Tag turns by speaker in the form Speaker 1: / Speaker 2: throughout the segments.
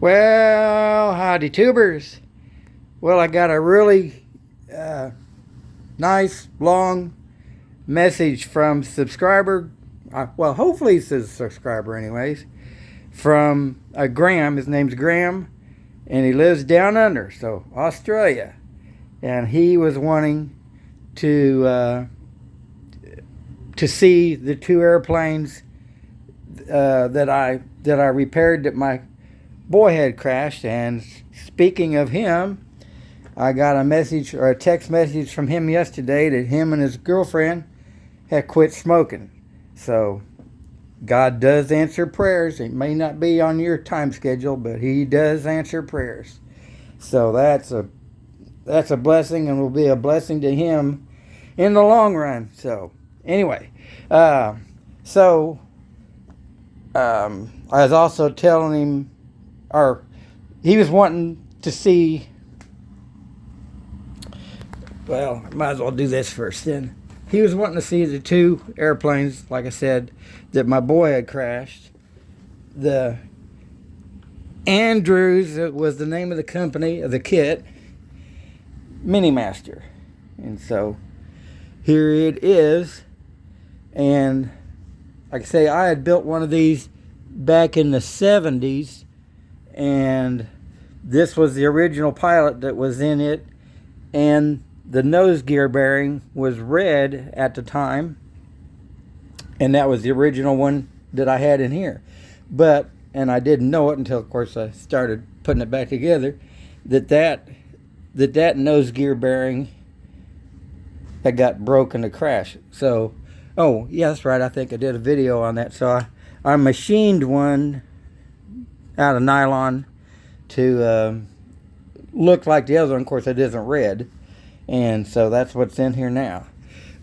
Speaker 1: Well, howdy tubers. Well, I got a really nice long message from subscriber. Well, hopefully it's a subscriber anyways. From Graeme. His name's Graeme. And he lives down under, so Australia. And he was wanting to see the two airplanes that I repaired that my boy had crashed. And speaking of him, I got a message or a text message from him yesterday that him and his girlfriend had quit smoking. So God does answer prayers. It may not be on your time schedule, but he does answer prayers. So that's a blessing, and will be a blessing to him in the long run. So anyway, I was also telling him, or he was wanting to see, well, I might as well do this first then. He was wanting to see the two airplanes, like I said, that my boy had crashed. The Andrews was the name of the company, of the kit, Minimaster. And so here it is. And like I say, I had built one of these back in the 70s. And this was the original pilot that was in it. And the nose gear bearing was red at the time, and that was the original one that I had in here. But, and I didn't know it until, of course, I started putting it back together, that nose gear bearing had got broken to crash. So, oh, yeah, that's right, I think I did a video on that. So I machined one out of nylon to look like the other one. Of course, it isn't red. And so that's what's in here now.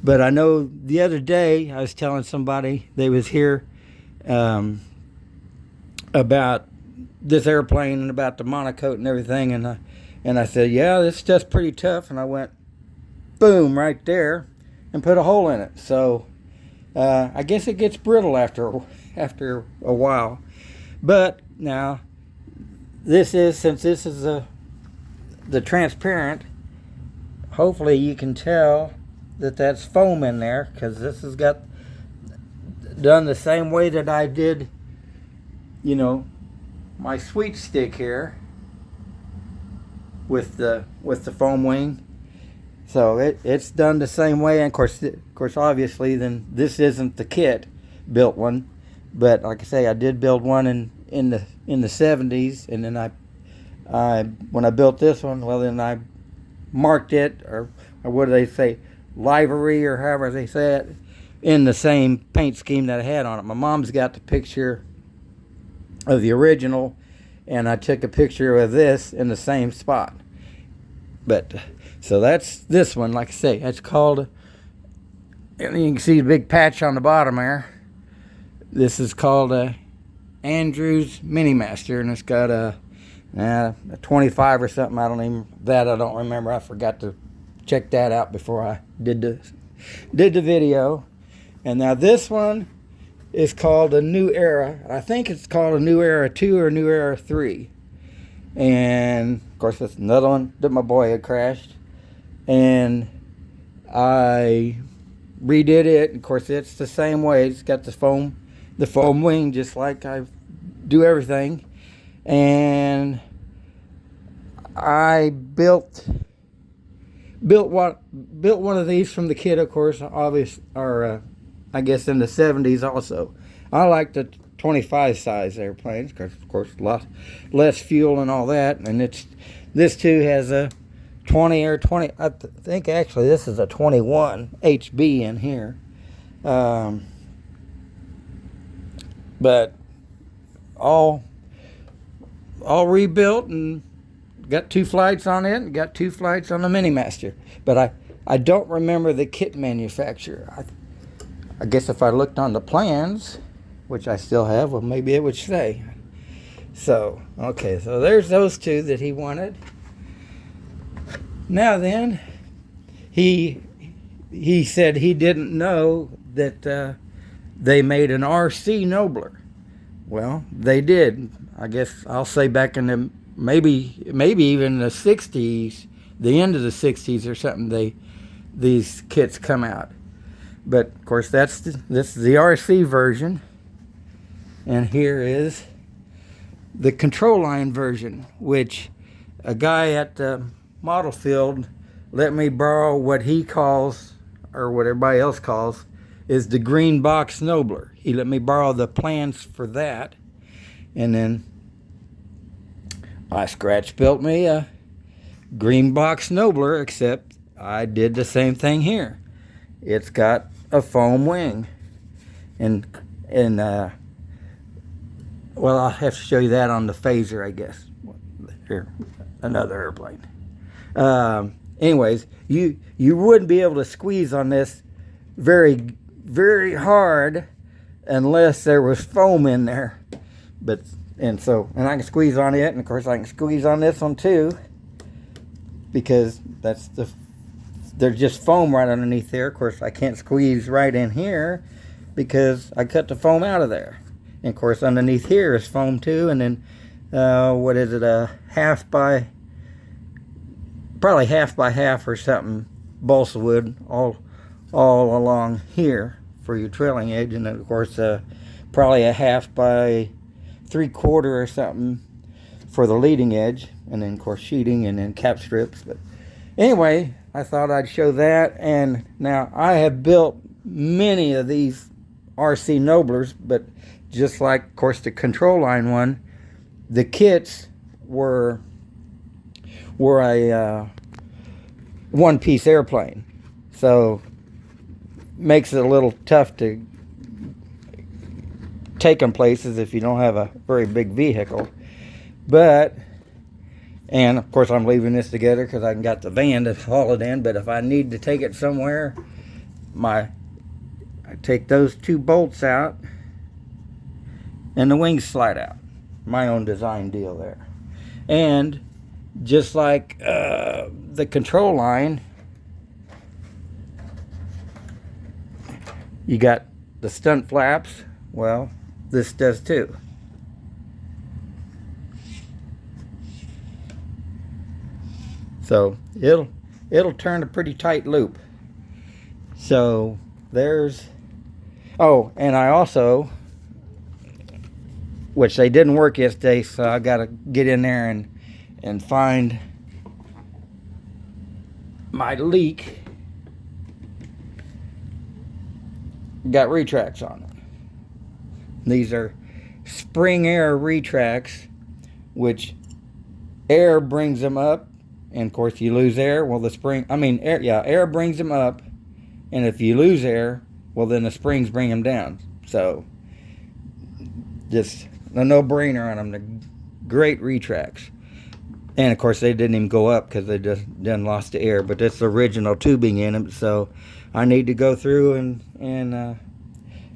Speaker 1: But I know the other day I was telling somebody they was here about this airplane and about the monocoat and everything, and I said, yeah, this stuff's pretty tough, and I went boom right there and put a hole in it. So I guess it gets brittle after a while. But now since this is the transparent, hopefully you can tell that that's foam in there, because this has got done the same way that I did, my sweet stick here with the foam wing. So it's done the same way. And of course, obviously, then this isn't the kit built one, but like I say, I did build one in the 70s, and then I when I built this one, well, then I marked it, or what do they say, livery, or however they say it, in the same paint scheme that I had on it. My mom's got the picture of the original, and I took a picture of this in the same spot. But so that's this one. Like I say, it's called, and you can see the big patch on the bottom there. This is called a Andrews Minimaster, and it's got a 25 or something. I don't remember. I forgot to check that out before I did the video. And now this one is called a New Era. I think it's called a New Era 2 or New Era 3. And of course, that's another one that my boy had crashed. And I redid it. Of course, it's the same way. It's got the foam wing, just like I do everything. And I built one of these from the kit, of course, I guess in the 70s also. I like the 25 size airplanes because, of course, a lot less fuel and all that. And this too has a 20 or 20. I think actually this is a 21 HB in here. But all rebuilt, and got 2 flights on it, and got 2 flights on the Minimaster. But I don't remember the kit manufacturer. I guess if I looked on the plans, which I still have, well, maybe it would say. So, okay, so there's those 2 that he wanted. Now then, he said he didn't know that they made an RC Nobler. Well, they did. I guess I'll say back in the maybe even the 60s, the end of the 60s or something, these kits come out. But of course this is the RC version, and here is the control line version, which a guy at the model field let me borrow what he calls, or what everybody else calls, is the green box Nobler. He let me borrow the plans for that, and then I scratch built me a green box Nobler, except I did the same thing here. It's got a foam wing, and well, I'll have to show you that on the phaser, I guess. Here, another airplane. Anyways, you wouldn't be able to squeeze on this very, very hard unless there was foam in there. And I can squeeze on it, and of course I can squeeze on this one too, because there's just foam right underneath there. Of course I can't squeeze right in here because I cut the foam out of there. And of course underneath here is foam too, and then what is it, probably half by half or something, balsa wood all along here for your trailing edge, and then of course probably a half by 3/4 or something for the leading edge, and then of course sheeting and then cap strips. But anyway, I thought I'd show that. And now I have built many of these RC Noblers, but just like of course the control line one, the kits were a one-piece airplane, so makes it a little tough to take them places if you don't have a very big vehicle. And of course I'm leaving this together because I got the van to haul it in, but if I need to take it somewhere, I take those two bolts out and the wings slide out. My own design deal there. And just like the control line, you got the stunt flaps. Well, this does too. So it'll turn a pretty tight loop. So there's, oh, and I also, which they didn't work yesterday, so I got to get in there and find my leak. Got retracts on it. These are spring air retracts, which air brings them up, and of course you lose air. Well, air brings them up, and if you lose air, well then the springs bring them down. So just a no-brainer on them. The great retracts. And of course they didn't even go up because they just done lost the air, but that's the original tubing in them. So I need to go through and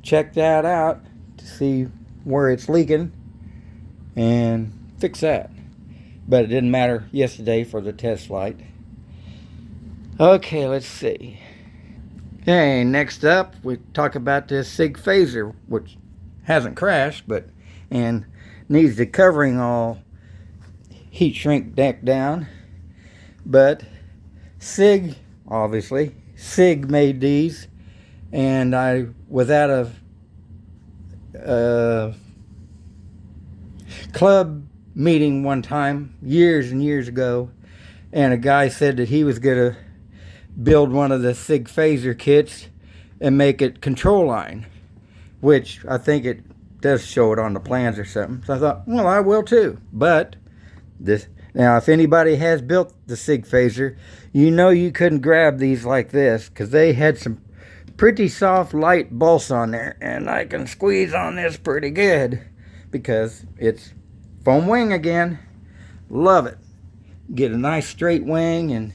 Speaker 1: check that out to see where it's leaking and fix that. But it didn't matter yesterday for the test flight. Okay, let's see. Okay, next up we talk about this SIG phaser, which hasn't crashed, and needs the covering all heat shrink deck down. But SIG, obviously, SIG made these, and I was at a club meeting one time years and years ago, and a guy said that he was gonna build one of the SIG phaser kits and make it control line, which I think it does show it on the plans or something. So I thought, well, I will too. But now if anybody has built the SIG phaser, you know you couldn't grab these like this, because they had some pretty soft light bolts on there, and I can squeeze on this pretty good because it's foam wing again. Love it. Get a nice straight wing,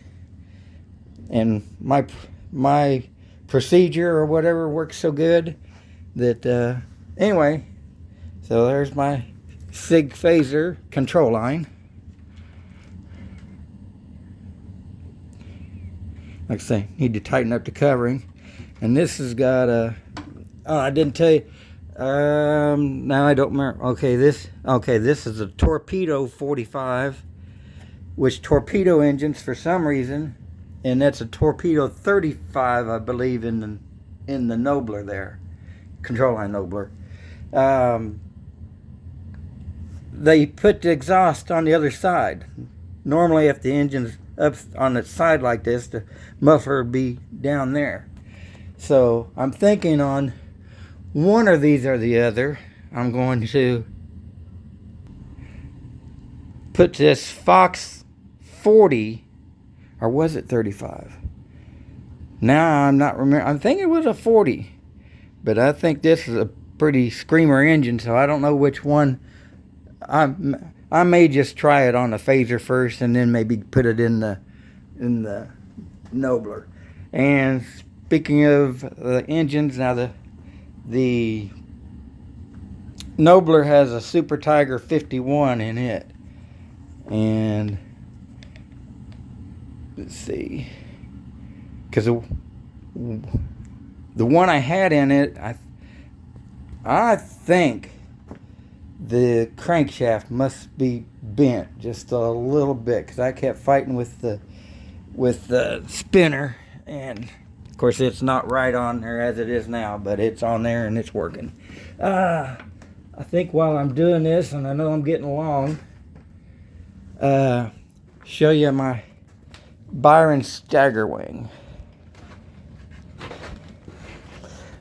Speaker 1: and my procedure or whatever works so good that anyway, so there's my SIG phaser control line. Like I say, need to tighten up the covering. And this has got a, oh, I didn't tell you, Now I don't remember. Okay, this is a Torpedo 45, which torpedo engines for some reason, and that's a Torpedo 35, I believe, in the Nobler there, control line Nobler. They put the exhaust on the other side. Normally, if the engine's up on its side like this, the muffler would be down there. So I'm thinking on one of these or the other, I'm going to put this Fox 40, or was it 35? Now I'm not remember. I think it was a 40, but I think this is a pretty screamer engine, so I don't know which one. I may just try it on the phaser first, and then maybe put it in the Nobler. And speaking of the engines, now the Nobler has a Super Tiger 51 in it, and let's see, because the one I had in it, I think the crankshaft must be bent just a little bit, because I kept fighting with the spinner, and of course it's not right on there as it is now, but it's on there and it's working. I think while I'm doing this, and I know I'm getting along, show you my Byron stagger wing.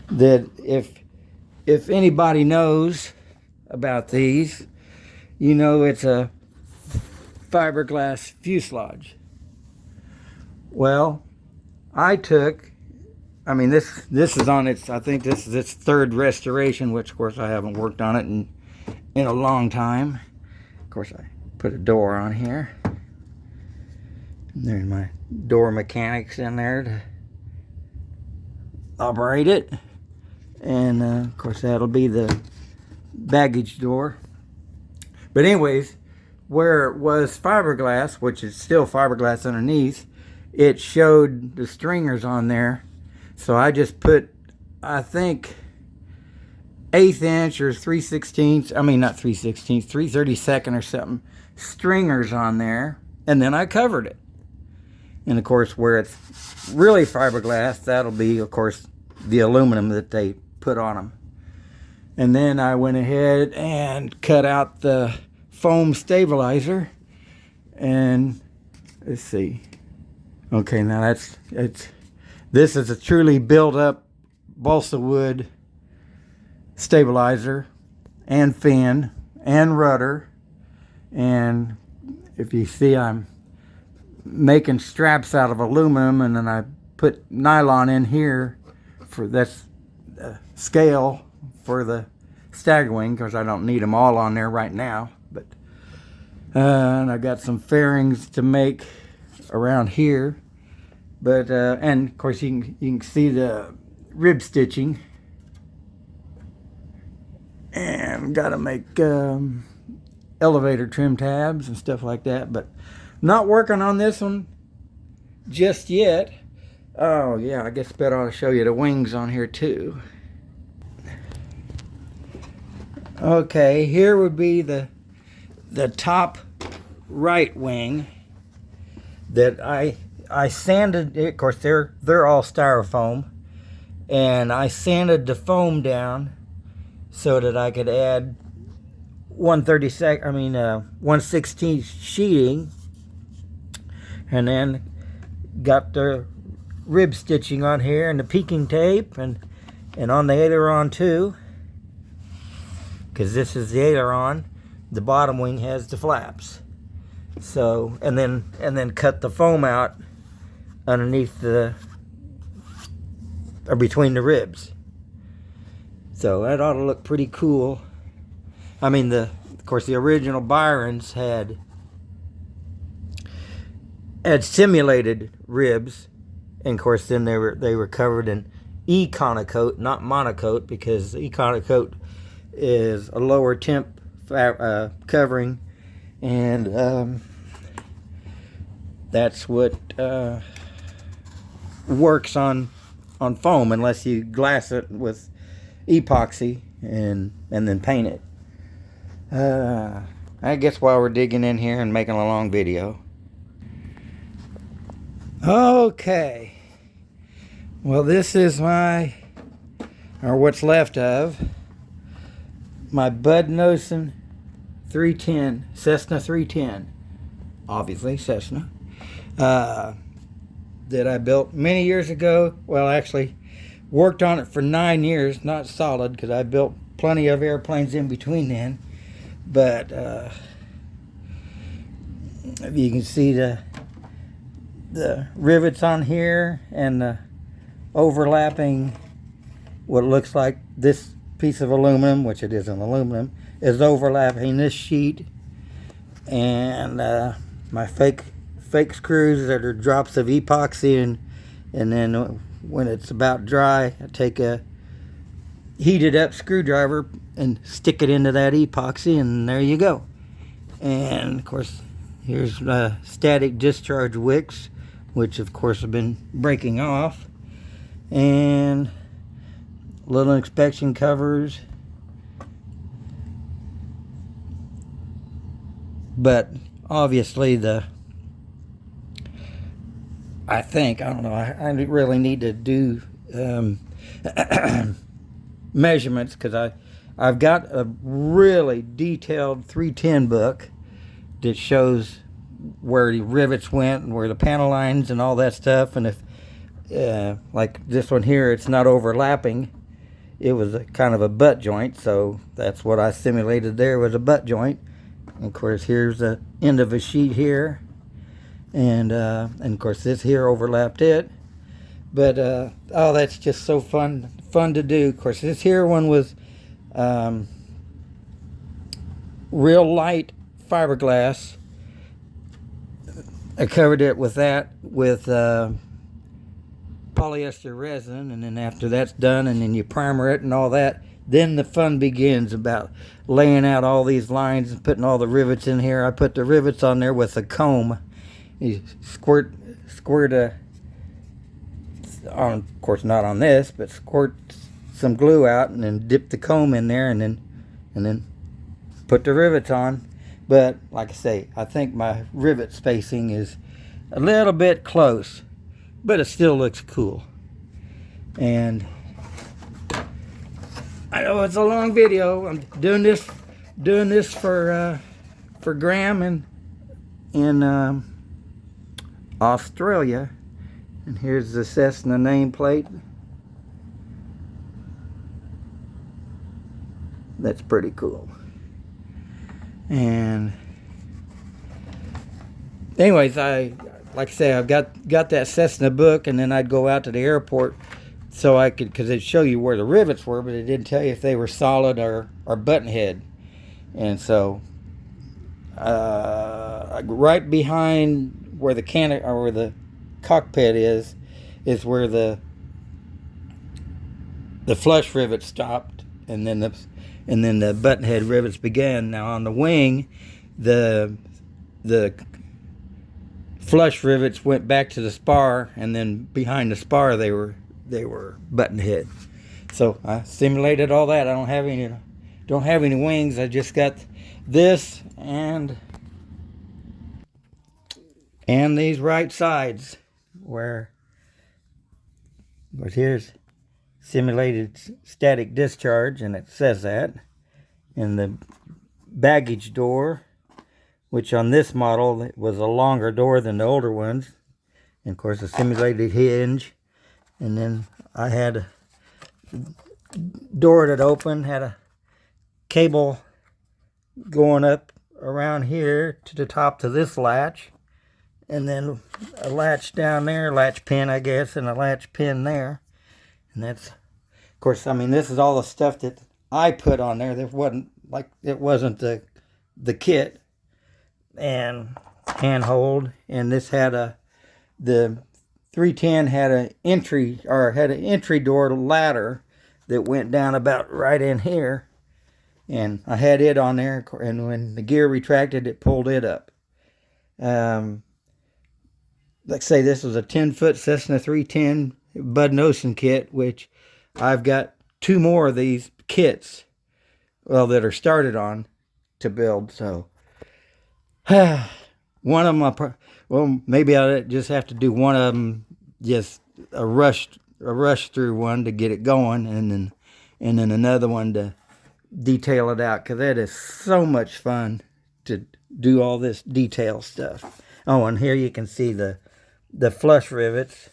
Speaker 1: That if anybody knows about these, you know it's a fiberglass fuselage. Well, this is on its, I think this is its third restoration, which of course I haven't worked on it in a long time. Of course I put a door on here. There's my door mechanics in there to operate it. And of course that'll be the baggage door. But anyways, where it was fiberglass, which is still fiberglass underneath, it showed the stringers on there. So I just put, I think, 1/8 inch or 3/16, not 3/16, 3/32 or something, stringers on there, and then I covered it. And of course, where it's really fiberglass, that'll be, of course, the aluminum that they put on them. And then I went ahead and cut out the foam stabilizer, and let's see. Okay, now this is a truly built up balsa wood stabilizer and fin and rudder. And if you see, I'm making straps out of aluminum, and then I put nylon in here for that's scale for the stagger wing, because I don't need them all on there right now. But and I got some fairings to make around here. But and of course you can see the rib stitching, and got to make elevator trim tabs and stuff like that. But not working on this one just yet. Oh yeah, I guess better ought to show you the wings on here too. Okay, here would be the top right wing that I sanded. Of course, they're all styrofoam, and I sanded the foam down so that I could add 1/16 sheeting, and then got the rib stitching on here and the peaking tape, and on the aileron too, because this is the aileron. The bottom wing has the flaps. So and then cut the foam out underneath or between the ribs. So that ought to look pretty cool. Of course, the original Byrons had simulated ribs, and of course then they were covered in Econocoat, not Monocoat, because Econocoat is a lower temp covering, and that's what works on foam, unless you glass it with epoxy. and then paint it. I guess while we're digging in here and making a long video. Okay. Well, this is what's left of my Bud Nosen 310, Cessna 310. Obviously, Cessna. That I built many years ago. Well, actually, worked on it for 9 years, not solid, because I built plenty of airplanes in between then. But you can see the rivets on here and the overlapping, what looks like this piece of aluminum, which it isn't aluminum, is overlapping this sheet. And my fake screws that are drops of epoxy, and then when it's about dry, I take a heated up screwdriver and stick it into that epoxy, and there you go. And of course, here's static discharge wicks, which of course have been breaking off, and little inspection covers. But obviously I don't know, I really need to do measurements, because I've got a really detailed 310 book that shows where the rivets went and where the panel lines and all that stuff. And if like this one here, it's not overlapping, it was a kind of a butt joint, so that's what I simulated there, was a butt joint. And of course, here's the end of a sheet here, and of course this here overlapped it. But oh, that's just so fun to do. Of course, this here one was real light fiberglass. I covered it with polyester resin, and then after that's done, and then you primer it and all that, then the fun begins about laying out all these lines and putting all the rivets in here. I put the rivets on there with a comb. You squirt on, of course not on this, but squirt some glue out and then dip the comb in there, and then put the rivets on. But like I say, I think my rivet spacing is a little bit close, but it still looks cool. And I know it's a long video. I'm doing this for Graeme in Australia. And here's the Cessna nameplate. That's pretty cool. And anyways, like I say, I've got that Cessna book, and then I'd go out to the airport so I could, because it'd show you where the rivets were, but it didn't tell you if they were solid or button head. And so right behind where the where the cockpit is where the flush rivet stopped, and then the button head rivets began. Now on the wing, the flush rivets went back to the spar, and then behind the spar they were button head. So I simulated all that. I don't have any wings. I just got this and these right sides, where here's simulated static discharge, and it says that. And the baggage door, which on this model it was a longer door than the older ones, and of course a simulated hinge. And then I had a door that opened, had a cable going up around here to the top to this latch, and then a latch down there, latch pin I guess, and a latch pin there. And that's, of course, I mean, this is all the stuff that I put on there. That wasn't the kit. And handhold, and this had the 310 had an entry door ladder that went down about right in here, and I had it on there, and when the gear retracted, it pulled it up. Let's say this was a 10-foot Cessna 310 Bud Nosen kit, which I've got 2 more of these kits well, that are started on to build. So one of them, well, maybe I just have to do one of them, just a rush through one to get it going, and then another one to detail it out, because that is so much fun to do all this detail stuff. Oh, and here you can see the flush rivets,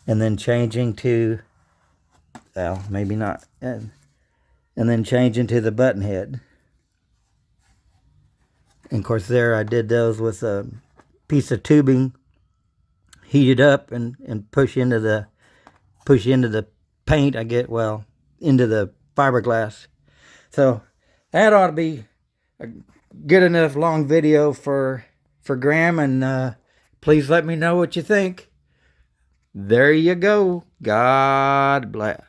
Speaker 1: and then changing to, well, maybe not, and then changing to the button head. And of course there I did those with a piece of tubing heated up and push into the paint, I get, well, into the fiberglass. So that ought to be a good enough long video for Graeme, and please let me know what you think. There you go. God bless.